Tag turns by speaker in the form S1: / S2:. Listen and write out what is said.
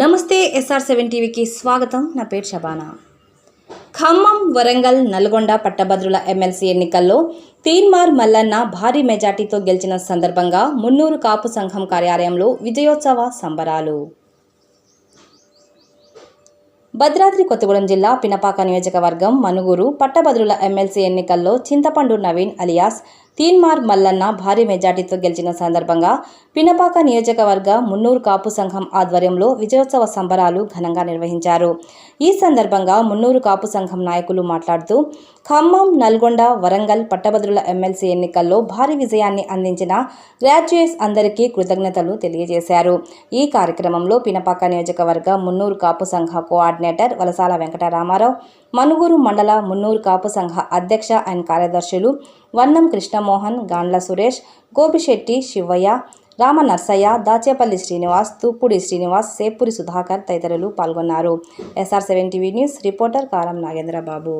S1: నమస్తే SR7 టీవీకి స్వాగతం. నా పేరు శబానా. ఖమ్మం, వరంగల్, నల్గొండ పట్టభద్రుల ఎమ్మెల్సీ ఎన్నికల్లో తీన్మార్ మల్లన్న భారీ మెజార్టీతో గెలిచిన సందర్భంగా మున్నూరు కాపు సంఘం కార్యాలయంలో విజయోత్సవ సంబరాలు. భద్రాద్రి కొత్తగూడెం జిల్లా పినపాక నియోజకవర్గం మనుగురు పట్టభద్రుల ఎమ్మెల్సీ ఎన్నికల్లో చింతపండు నవీన్ అలియాస్ తీన్మార్ మల్లన్న భారీ మెజార్టీతో గెలిచిన సందర్భంగా పినపాక నియోజకవర్గ మున్నూరు కాపు సంఘం ఆధ్వర్యంలో విజయోత్సవ సంబరాలు ఘనంగా నిర్వహించారు. ఈ సందర్భంగా మున్నూరు కాపు సంఘం నాయకులు మాట్లాడుతూ ఖమ్మం, నల్గొండ, వరంగల్ పట్టభద్రుల ఎమ్మెల్సీ ఎన్నికల్లో భారీ విజయాన్ని అందించిన గ్రాడ్యుయేట్స్ అందరికీ కృతజ్ఞతలు తెలియజేశారు. ఈ కార్యక్రమంలో పినపాక నియోజకవర్గ మున్నూరు కాపు సంఘ కోఆర్డినేటర్ వలసాల వెంకటరామారావు, మనుగురు మండల మున్నూరు కాపు సంఘ అధ్యక్ష అండ్ కార్యదర్శులు వన్నం కృష్ణమోహన్, గాండ్ల సురేష్, గోపిశెట్టి శివయ్య, రామ నర్సయ్య, దాచేపల్లి శ్రీనివాస్, తూపుడి శ్రీనివాస్, సేపూరి సుధాకర్ తదితరులు పాల్గొన్నారు. SR7 టీవీ న్యూస్ రిపోర్టర్ కారం నాగేంద్రబాబు.